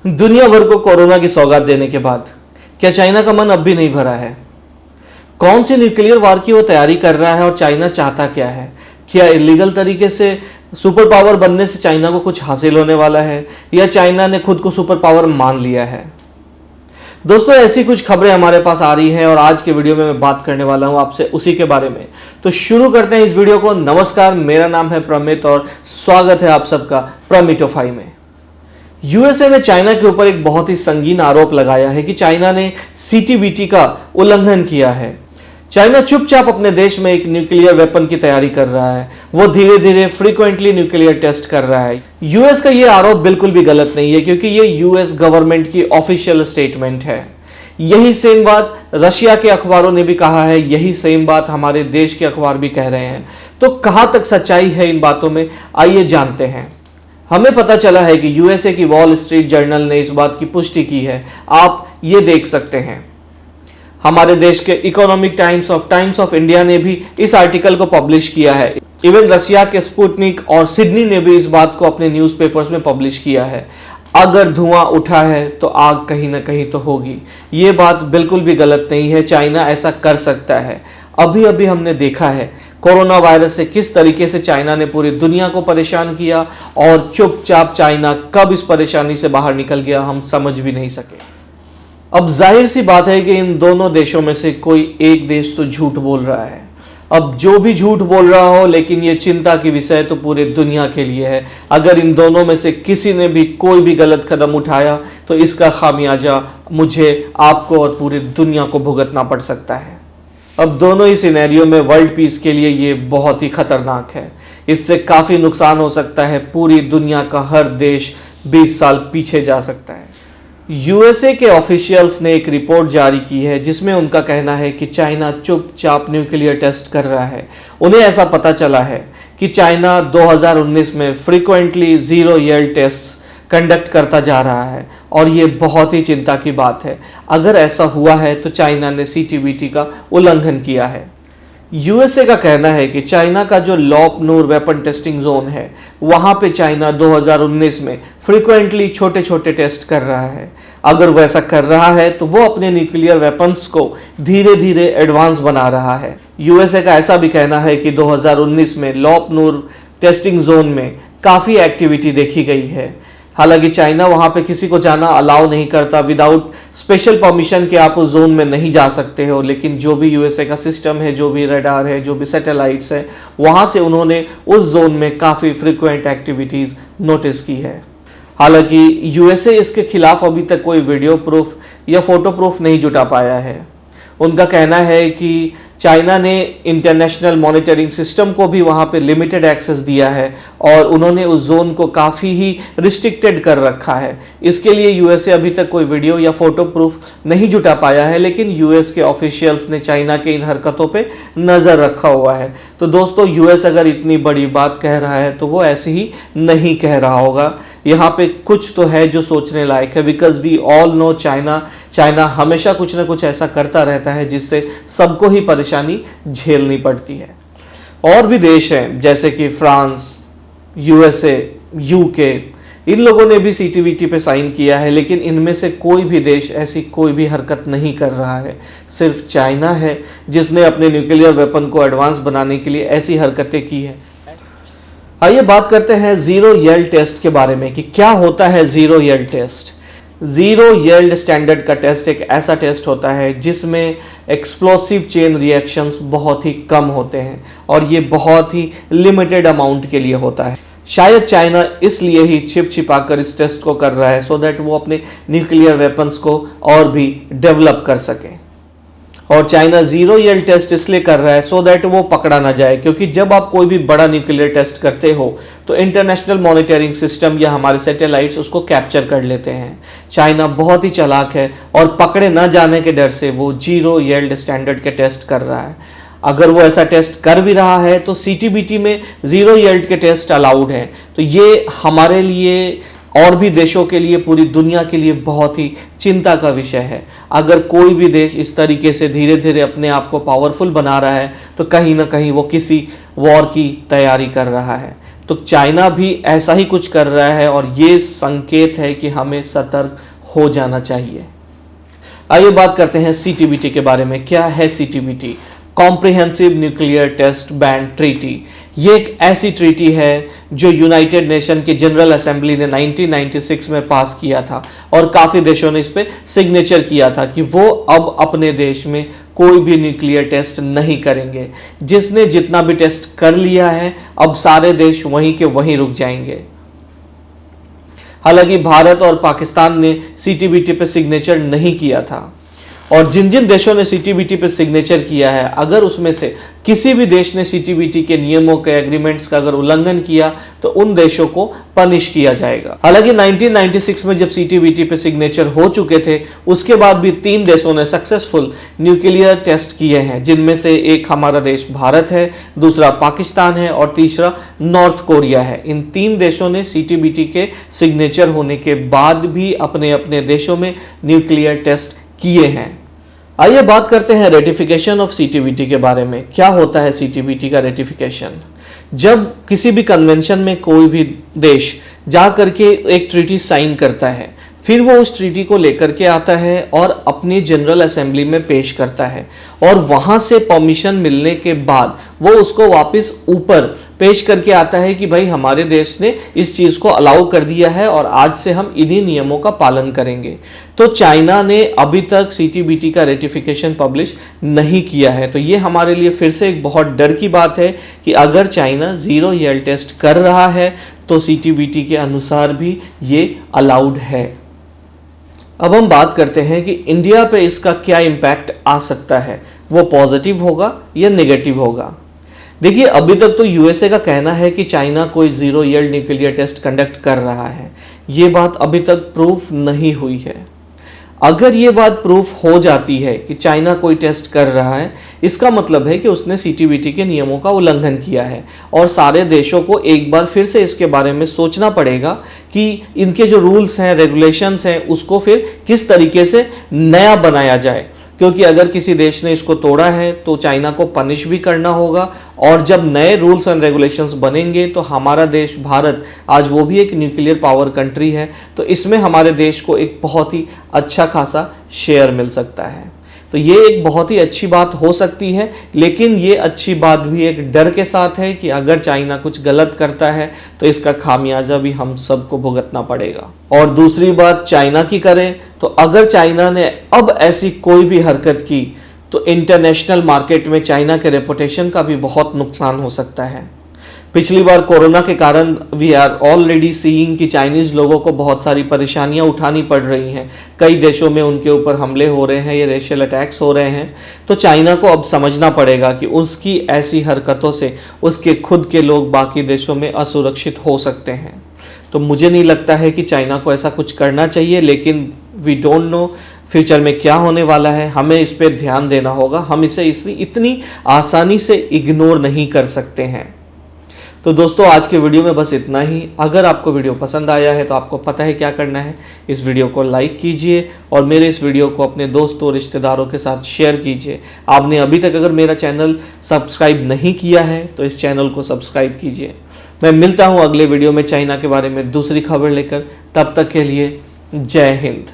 दुनिया भर को कोरोना की सौगात देने के बाद क्या चाइना का मन अब भी नहीं भरा है? कौन सी न्यूक्लियर वार की वो तैयारी कर रहा है और चाइना चाहता क्या है? क्या इलीगल तरीके से सुपर पावर बनने से चाइना को कुछ हासिल होने वाला है या चाइना ने खुद को सुपर पावर मान लिया है? दोस्तों, ऐसी कुछ खबरें हमारे पास आ रही हैं और आज के वीडियो में मैं बात करने वाला हूं आपसे उसी के बारे में। तो शुरू करते हैं इस वीडियो को। नमस्कार, मेरा नाम है प्रमित और स्वागत है आप सबका प्रमिटोफाई में। यूएसए ने चाइना के ऊपर एक बहुत ही संगीन आरोप लगाया है कि चाइना ने सीटीबीटी का उल्लंघन किया है। चाइना चुपचाप अपने देश में एक न्यूक्लियर वेपन की तैयारी कर रहा है। वो धीरे धीरे फ्रीक्वेंटली न्यूक्लियर टेस्ट कर रहा है। यूएस का ये आरोप बिल्कुल भी गलत नहीं है क्योंकि ये यूएस गवर्नमेंट की ऑफिशियल स्टेटमेंट है। यही सेम बात रशिया के अखबारों ने भी कहा है, यही सेम बात हमारे देश के अखबार भी कह रहे हैं। तो कहां तक सच्चाई है इन बातों में, आइए जानते हैं। हमें पता चला है कि यूएसए की वॉल स्ट्रीट जर्नल ने इस बात की पुष्टि की है। आप ये देख सकते हैं। हमारे देश के इकोनॉमिक टाइम्स ऑफ इंडिया ने भी इस आर्टिकल को पब्लिश किया है। इवन रशिया के स्पुतनिक और सिडनी ने भी इस बात को अपने न्यूज़पेपर्स में पब्लिश किया है। अगर धुआं उठा है तो आग कहीं ना कहीं तो होगी। ये बात बिल्कुल भी गलत नहीं है। चाइना ऐसा कर सकता है। अभी अभी हमने देखा है कोरोना वायरस से किस तरीके से चाइना ने पूरी दुनिया को परेशान किया और चुपचाप चाइना कब इस परेशानी से बाहर निकल गया हम समझ भी नहीं सके। अब जाहिर सी बात है कि इन दोनों देशों में से कोई एक देश तो झूठ बोल रहा है। अब जो भी झूठ बोल रहा हो, लेकिन ये चिंता की विषय तो पूरे दुनिया के लिए है। अगर इन दोनों में से किसी ने भी कोई भी गलत कदम उठाया तो इसका खामियाजा मुझे, आपको और पूरी दुनिया को भुगतना पड़ सकता है। अब दोनों ही सिनेरियो में वर्ल्ड पीस के लिए ये बहुत ही खतरनाक है। इससे काफ़ी नुकसान हो सकता है। पूरी दुनिया का हर देश 20 साल पीछे जा सकता है। यूएसए के ऑफिशियल्स ने एक रिपोर्ट जारी की है जिसमें उनका कहना है कि चाइना चुपचाप न्यूक्लियर टेस्ट कर रहा है। उन्हें ऐसा पता चला है कि चाइना 2019 में frequently zero yield tests conduct करता जा रहा है और ये बहुत ही चिंता की बात है। अगर ऐसा हुआ है तो चाइना ने सीटीबीटी का उल्लंघन किया है। यूएसए का कहना है कि चाइना का जो लॉपनूर वेपन टेस्टिंग जोन है वहां पे चाइना 2019 में फ्रीक्वेंटली छोटे छोटे टेस्ट कर रहा है। अगर वो ऐसा कर रहा है तो वो अपने न्यूक्लियर वेपन्स को धीरे धीरे एडवांस बना रहा है। यूएसए का ऐसा भी कहना है कि 2019 में लॉपनूर टेस्टिंग जोन में काफ़ी एक्टिविटी देखी गई है। हालांकि चाइना वहां पे किसी को जाना अलाउ नहीं करता। विदाउट स्पेशल परमिशन के आप उस जोन में नहीं जा सकते हो, लेकिन जो भी यूएसए का सिस्टम है, जो भी रडार है, जो भी सैटेलाइट्स है, वहां से उन्होंने उस जोन में काफ़ी फ्रीक्वेंट एक्टिविटीज़ नोटिस की है। हालांकि यूएसए इसके खिलाफ अभी तक कोई वीडियो प्रूफ या फोटो प्रूफ नहीं जुटा पाया है। उनका कहना है कि चाइना ने इंटरनेशनल मॉनिटरिंग सिस्टम को भी वहाँ पे लिमिटेड एक्सेस दिया है और उन्होंने उस जोन को काफ़ी ही रिस्ट्रिक्टेड कर रखा है। इसके लिए यूएसए अभी तक कोई वीडियो या फोटो प्रूफ नहीं जुटा पाया है, लेकिन यूएस के ऑफिशियल्स ने चाइना के इन हरकतों पे नज़र रखा हुआ है। तो दोस्तों, यूएस अगर इतनी बड़ी बात कह रहा है तो वो ऐसे ही नहीं कह रहा होगा। यहाँ पे कुछ तो है जो सोचने लायक है। Because we all know China हमेशा कुछ ना कुछ ऐसा करता रहता है जिससे सबको ही परेशानी झेलनी पड़ती है। और भी देश हैं जैसे कि फ्रांस, यूएसए, यूके, इन लोगों ने भी सीटीबीटी पे साइन किया है, लेकिन इनमें से कोई भी देश ऐसी कोई भी हरकत नहीं कर रहा है। सिर्फ चाइना है जिसने अपने न्यूक्लियर वेपन को एडवांस बनाने के लिए ऐसी हरकतें की है। आइए बात करते हैं ज़ीरो यील्ड टेस्ट के बारे में कि क्या होता है zero yield test. Zero yield standard का टेस्ट एक ऐसा टेस्ट होता है जिसमें एक्सप्लोसिव चेन रिएक्शंस बहुत ही कम होते हैं और ये बहुत ही लिमिटेड अमाउंट के लिए होता है। शायद चाइना इसलिए ही छिपाकर इस टेस्ट को कर रहा है सो दैट वो अपने न्यूक्लियर वेपन्स को और भी डेवलप कर सके। और चाइना ज़ीरो यील्ड टेस्ट इसलिए कर रहा है सो दैट वो पकड़ा ना जाए, क्योंकि जब आप कोई भी बड़ा न्यूक्लियर टेस्ट करते हो तो इंटरनेशनल मॉनिटरिंग सिस्टम या हमारे सैटेलाइट्स उसको कैप्चर कर लेते हैं। चाइना बहुत ही चालाक है और पकड़े ना जाने के डर से वो ज़ीरो यील्ड स्टैंडर्ड के टेस्ट कर रहा है। अगर वो ऐसा टेस्ट कर भी रहा है तो सीटीबीटी में ज़ीरो यील्ड के टेस्ट अलाउड हैं। तो ये हमारे लिए और भी देशों के लिए, पूरी दुनिया के लिए बहुत ही चिंता का विषय है। अगर कोई भी देश इस तरीके से धीरे धीरे अपने आप को पावरफुल बना रहा है तो कहीं ना कहीं वो किसी वॉर की तैयारी कर रहा है। तो चाइना भी ऐसा ही कुछ कर रहा है और ये संकेत है कि हमें सतर्क हो जाना चाहिए। आइए बात करते हैं सीटीबीटी के बारे में। क्या है CTBT? Comprehensive nuclear test ban treaty. ये एक ऐसी ट्रीटी है जो यूनाइटेड नेशन की जनरल असेंबली ने 1996 में पास किया था और काफ़ी देशों ने इस पर सिग्नेचर किया था कि वो अब अपने देश में कोई भी न्यूक्लियर टेस्ट नहीं करेंगे। जिसने जितना भी टेस्ट कर लिया है अब सारे देश वहीं के वहीं रुक जाएंगे। हालांकि भारत और पाकिस्तान ने सीटीबीटी पे सिग्नेचर नहीं किया था और जिन जिन देशों ने सीटीबीटी पे सिग्नेचर किया है, अगर उसमें से किसी भी देश ने सीटीबीटी के नियमों के एग्रीमेंट्स का अगर उल्लंघन किया तो उन देशों को पनिश किया जाएगा। हालांकि 1996 में जब सीटीबीटी पे सिग्नेचर हो चुके थे उसके बाद भी 3 देशों ने सक्सेसफुल न्यूक्लियर टेस्ट किए हैं, जिनमें से एक हमारा देश भारत है, दूसरा पाकिस्तान है और तीसरा नॉर्थ कोरिया है। इन 3 देशों ने सीटीबीटी के सिग्नेचर होने के बाद भी अपने अपने देशों में न्यूक्लियर टेस्ट किए हैं। आइए बात करते हैं रेटिफिकेशन ऑफ सीटीबीटी के बारे में। क्या होता है सीटीबीटी का रेटिफिकेशन? जब किसी भी कन्वेंशन में कोई भी देश जा करके एक ट्रीटी साइन करता है, फिर वो उस ट्रीटी को लेकर के आता है और अपनी जनरल असेंबली में पेश करता है और वहाँ से परमिशन मिलने के बाद वो उसको वापस ऊपर पेश करके आता है कि भाई हमारे देश ने इस चीज़ को अलाउ कर दिया है और आज से हम इन्हीं नियमों का पालन करेंगे। तो चाइना ने अभी तक सीटीबीटी का रेटिफिकेशन पब्लिश नहीं किया है। तो ये हमारे लिए फिर से एक बहुत डर की बात है कि अगर चाइना ज़ीरो ईएल टेस्ट कर रहा है तो सीटीबीटी के अनुसार भी ये अलाउड है। अब हम बात करते हैं कि इंडिया पे इसका क्या इम्पैक्ट आ सकता है, वो पॉजिटिव होगा या नेगेटिव होगा। देखिए, अभी तक तो यूएसए का कहना है कि चाइना कोई zero yield nuclear test conduct कर रहा है। ये बात अभी तक प्रूफ नहीं हुई है। अगर ये बात प्रूफ हो जाती है कि चाइना कोई टेस्ट कर रहा है, इसका मतलब है कि उसने सीटीबीटी के नियमों का उल्लंघन किया है और सारे देशों को एक बार फिर से इसके बारे में सोचना पड़ेगा कि इनके जो रूल्स हैं, रेगुलेशंस हैं, उसको फिर किस तरीके से नया बनाया जाए। क्योंकि अगर किसी देश ने इसको तोड़ा है तो चाइना को पनिश भी करना होगा और जब नए रूल्स एंड रेगुलेशंस बनेंगे तो हमारा देश भारत, आज वो भी एक न्यूक्लियर पावर कंट्री है, तो इसमें हमारे देश को एक बहुत ही अच्छा खासा शेयर मिल सकता है। तो ये एक बहुत ही अच्छी बात हो सकती है, लेकिन ये अच्छी बात भी एक डर के साथ है कि अगर चाइना कुछ गलत करता है तो इसका खामियाजा भी हम सबको भुगतना पड़ेगा। और दूसरी बात चाइना की करें तो अगर चाइना ने अब ऐसी कोई भी हरकत की तो इंटरनेशनल मार्केट में चाइना के रेपुटेशन का भी बहुत नुकसान हो सकता है। पिछली बार कोरोना के कारण वी आर ऑलरेडी सीइंग कि चाइनीज़ लोगों को बहुत सारी परेशानियां उठानी पड़ रही हैं। कई देशों में उनके ऊपर हमले हो रहे हैं, ये रेशियल अटैक्स हो रहे हैं। तो चाइना को अब समझना पड़ेगा कि उसकी ऐसी हरकतों से उसके खुद के लोग बाकी देशों में असुरक्षित हो सकते हैं। तो मुझे नहीं लगता है कि चाइना को ऐसा कुछ करना चाहिए, लेकिन वी डोंट नो फ्यूचर में क्या होने वाला है। हमें इस पर ध्यान देना होगा। हम इसे इतनी आसानी से इग्नोर नहीं कर सकते हैं। तो दोस्तों, आज के वीडियो में बस इतना ही। अगर आपको वीडियो पसंद आया है तो आपको पता है क्या करना है। इस वीडियो को लाइक कीजिए और मेरे इस वीडियो को अपने दोस्तों रिश्तेदारों के साथ शेयर कीजिए। आपने अभी तक अगर मेरा चैनल सब्सक्राइब नहीं किया है तो इस चैनल को सब्सक्राइब कीजिए। मैं मिलता हूँ अगले वीडियो में चाइना के बारे में दूसरी खबर लेकर। तब तक के लिए जय हिंद।